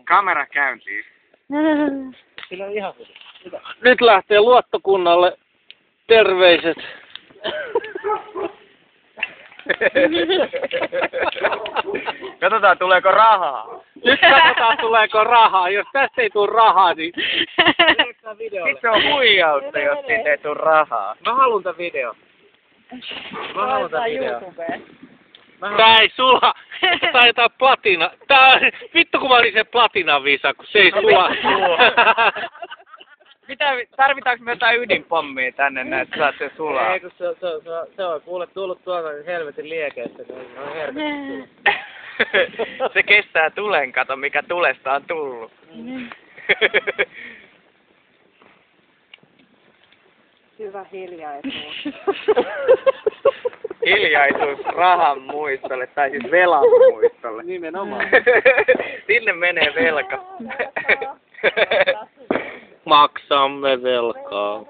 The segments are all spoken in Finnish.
Kamera käyntiin. Sillä on ihan hyvä. Nyt lähtee luottokunnalle terveiset. Katsotaan tuleeko rahaa. Nyt katsotaan tuleeko rahaa. Jos tästä ei tule rahaa, niin... Sitten se on huijausta, jos siitä ei tule rahaa. Mä haluun tän video. Tää ei sula. Tää jotain platina. Vittu kun mä olin se platinavisa, kun se ei sula. Tarvitaanko me jotain ydinpommia tänne näin, että saat sen sulaa? Ei, kun se on kuule tullut tuolta helvetin liekeestä, niin se on helvetin. Se kestää tulen, kato mikä tulesta on tullut. Hyvä hiljaisuus. Hiljaisuus rahan muistolle, tai siis velan muistolle. Nimenomaan. Sinne menee velka. Maksamme velkaa.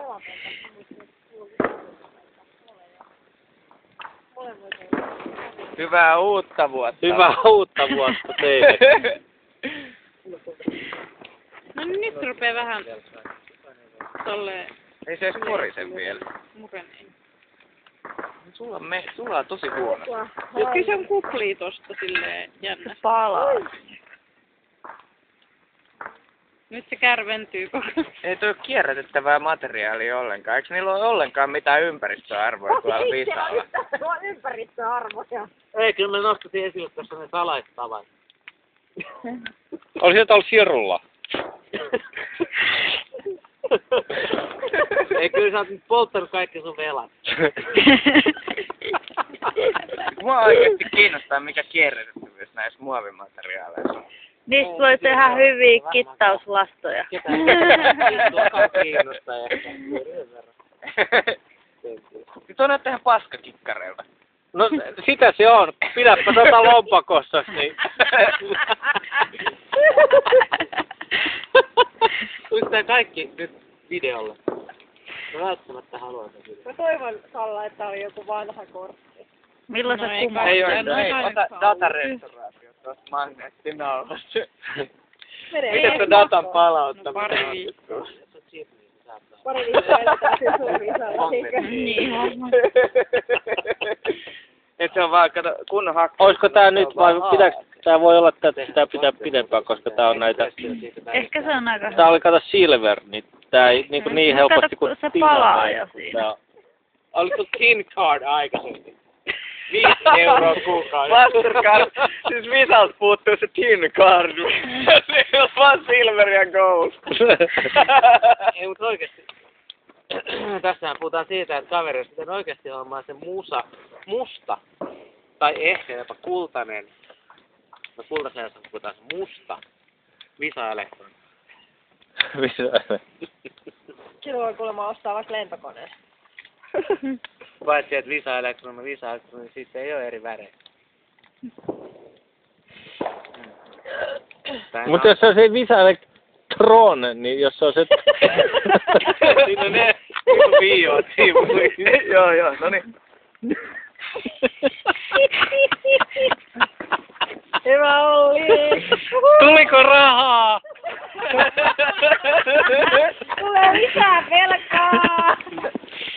Hyvää uutta vuotta. Hyvää uutta vuotta teille. No niin, nyt rupee vähän tolleen Ei se edes korisen vielä. mureneen. Sulla on tosi huono. Kyllä se on kuplii tosta silleen jännä. Palaa. Nyt se kärventyy koko Ei toi ole kierrätettävää materiaalia ollenkaan. Eikö niillä ole ollenkaan mitään ympäristöarvoja tuolla Visalla? Se on ympäristöarvoja. Ei, kyllä me nostettiin esille tässä ne salaistavat. Oli sieltä ollut sierulla. Ei, kyllä sä oot nyt polttanut kaikki sun velat. Mua oikeesti kiinnostaa mikä kierrätettävyys näissä muovimateriaaleissa. Niistä voi tehdä hyviä kittauslastoja. Ketään kiinnostaa ehkä. Nyt on näyttää ihan paskakikkareilta. No sitä se on. Pidäpä tota lompakossa, niin... Tulis tää kaikki nyt videolle. Mä välttämättä haluan sen videon. Mä toivon, Salla, että oli joku vanha kortti. Milloin No se ei kumaa? Ei oo, No ei, aina ota saa. datarestauraatio tuosta magneettinaulasta. Menee Miten se ees datan makoon. palauttaminen? No pari viikkoa. Se on chip, niin se saattaa. Pari viikkoa eletään sen sun Visalla. Niin, Et se on vaan, kato, kunnon hakku. Oisko tää nyt vai pitääkö... Tää voi olla, että sitä pitää pidempään, koska tää on näitä... ehkä se on aika Tää oli kato silver, niin tää ei niin helposti kuin se palaa jo siinä. Oliko Tin Card aikaisemmin? 5 € kuukausi. Mastercard. Siis Visalta puuttuu se tin card. Se on vaan silver ja gold. Ei, mutta oikeesti. Tässähän puhutaan siitä, että kaverissa pitää oikeesti hommaa se musta. Tai ehkä jopa kultainen. No kultaisessa puhutaan se musta. Visa-elektroni. Silloin voi kuulemma ostaa vaikka lentokoneen. Paitsi, että Visa-elektroni, siitä ei ole eri värejä. Mutta jos se on se Visa-elektron, niin jos se on se... Siinä on ne viiot sivuilla. Joo, noniin. Hyvä Olli! Tuliko rahaa? Tulee lisää velkaa!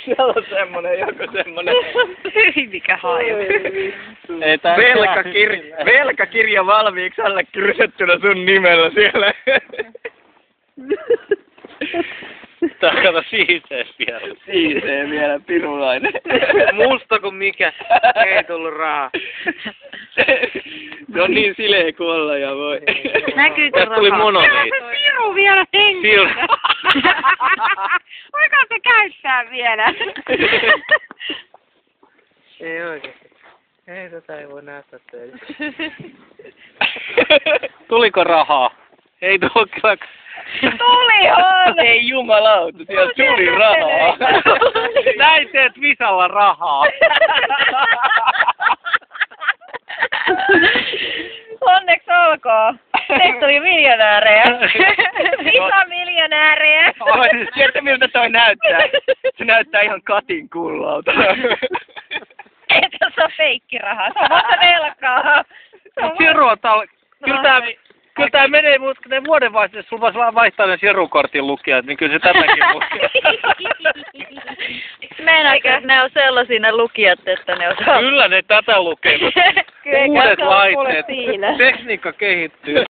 Siellä on semmonen. mikä haju. Ei tää... Velkakirja valmiiksi allekirjoitettuna sun nimellä siellä. Tää on kato siisee vielä. Siisee vielä, pirulainen. Musta kuin mikä. Ei tullut rahaa. Se on niin sileä kuin olla ja voi. Näkyykö Tästä tuli rahaa? monoliitti. Täällä on se piru vielä hengissä. Voiko se käyttää vielä? Ei oikeesti. Ei ei voi näyttää teille. Tuliko rahaa? Ei tullut kyllä. Tuli on! Ei jumalauta, siellä tuli rahaa. Näin teet Visalla rahaa. Onneksi olkoon. Teistä tuli miljonäärejä. Visa-miljonäärejä. Tiedätkö miltä toi näyttää? Se näyttää ihan katin kullalta. Ei tässä ole feikkirahaa. Se on vasta velkaa. Sirua kyllä tää menee, mutta ne vuodenvaihteessa sulla voisi vaihtaa ne sirukortin lukijat, niin kyllä se tätäkin lukee. Meinaatko, että ne on sellaisia ne lukijat, että ne osaa? Kyllä ne tätä lukee. Uudet laitteet. Tekniikka kehittyy.